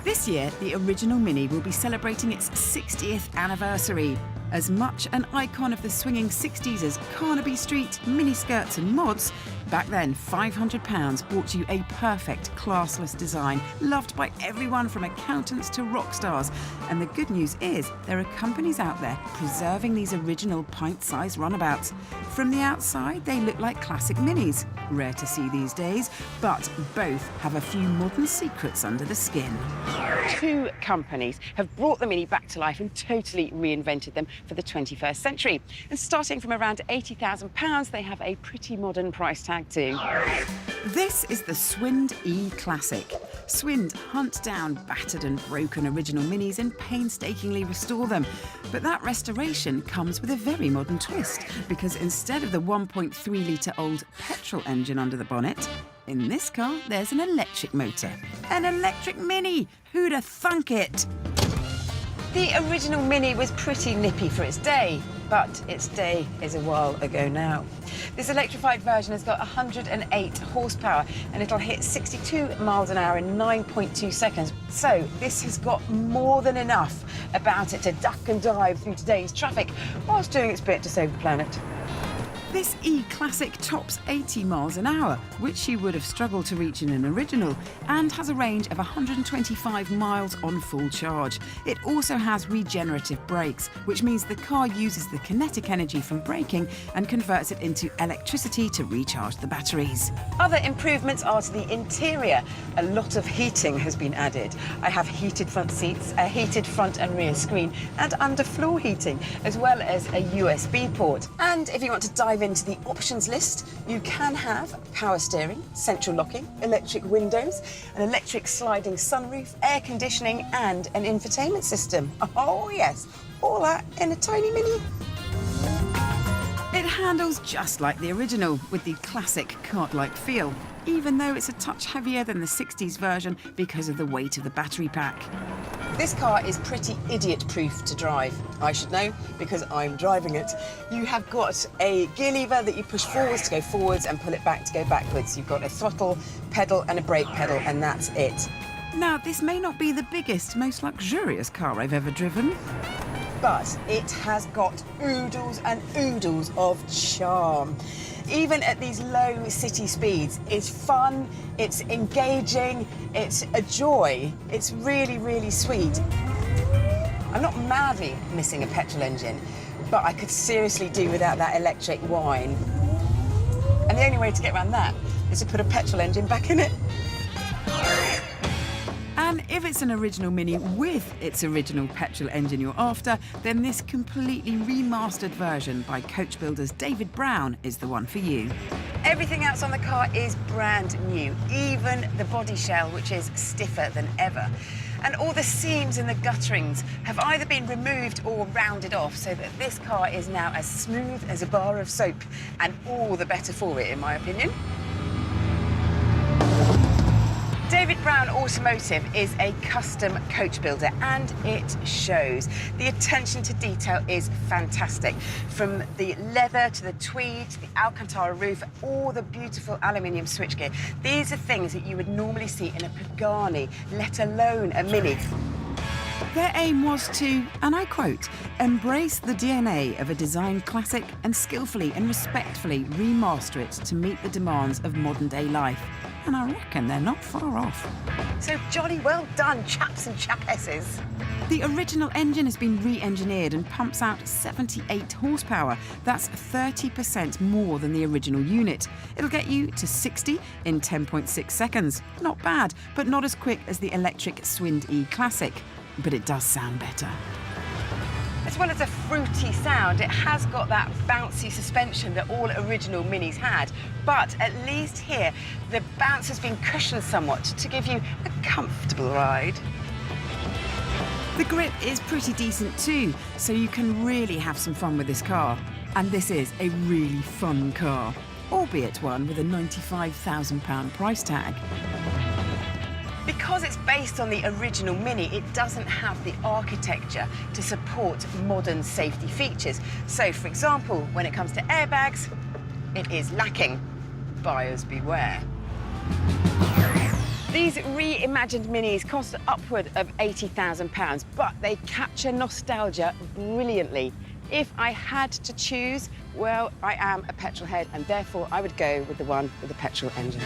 This year, the original Mini will be celebrating its 60th anniversary. As much an icon of the swinging 60s as Carnaby Street, miniskirts and mods, back then £500 bought you a perfect classless design, loved by everyone from accountants to rock stars. And the good news is there are companies out there preserving these original pint-sized runabouts. From the outside, they look like classic Minis. Rare to see these days, but both have a few modern secrets under the skin. Two companies have brought the Mini back to life and totally reinvented them for the 21st century. And starting from around £80,000, they have a pretty modern price tag too. This is the Swind E Classic. Swind hunt down battered and broken original Minis and painstakingly restore them. But that restoration comes with a very modern twist, because instead of the 1.3-litre-old petrol engine under the bonnet, in this car there's an electric motor. An electric Mini! Who'd have thunk it? The original Mini was pretty nippy for its day, but its day is a while ago now. This electrified version has got 108 horsepower and it'll hit 62 miles an hour in 9.2 seconds. So this has got more than enough about it to duck and dive through today's traffic whilst doing its bit to save the planet. This E-Classic tops 80 miles an hour, which you would have struggled to reach in an original, and has a range of 125 miles on full charge. It also has regenerative brakes, which means the car uses the kinetic energy from braking and converts it into electricity to recharge the batteries. Other improvements are to the interior. A lot of heating has been added. I have heated front seats, a heated front and rear screen, and underfloor heating, as well as a USB port. And if you want to dive into the options list, you can have power steering, central locking, electric windows, an electric sliding sunroof, air conditioning and an infotainment system. Oh yes, all that in a tiny Mini. It handles just like the original, with the classic cart-like feel, even though it's a touch heavier than the 60s version because of the weight of the battery pack. This car is pretty idiot-proof to drive. I should know, because I'm driving it. You have got a gear lever that you push forwards to go forwards and pull it back to go backwards. You've got a throttle pedal and a brake pedal, and that's it. Now, this may not be the biggest, most luxurious car I've ever driven, but it has got oodles and oodles of charm. Even at these low city speeds, it's fun, it's engaging, it's a joy. It's really, really sweet. I'm not madly missing a petrol engine, but I could seriously do without that electric whine. And the only way to get around that is to put a petrol engine back in it. and if it's an original Mini with its original petrol engine you're after, then this completely remastered version by coach builders David Brown is the one for you. Everything else on the car is brand new, even the body shell, which is stiffer than ever. And all the seams and the gutterings have either been removed or rounded off, so that this car is now as smooth as a bar of soap, and all the better for it, in my opinion. David Brown Automotive is a custom coach builder, and it shows. The attention to detail is fantastic. From the leather to the tweed to the Alcantara roof, all the beautiful aluminium switchgear. These are things that you would normally see in a Pagani, let alone a Mini. Their aim was to, and I quote, embrace the DNA of a design classic and skillfully and respectfully remaster it to meet the demands of modern-day life. And I reckon they're not far off. So jolly well done, chaps and chapesses. The original engine has been re-engineered and pumps out 78 horsepower. That's 30% more than the original unit. It'll get you to 60 in 10.6 seconds. Not bad, but not as quick as the electric Swind E Classic. But it does sound better. As well as a fruity sound, it has got that bouncy suspension that all original Minis had. But at least here, the bounce has been cushioned somewhat to give you a comfortable ride. The grip is pretty decent too, so you can really have some fun with this car. And this is a really fun car, albeit one with a £95,000 price tag. Because it's based on the original Mini, it doesn't have the architecture to support modern safety features. So, for example, when it comes to airbags, it is lacking. Buyers beware. These reimagined Minis cost upward of £80,000, but they capture nostalgia brilliantly. If I had to choose, well, I am a petrol head, and therefore I would go with the one with the petrol engine.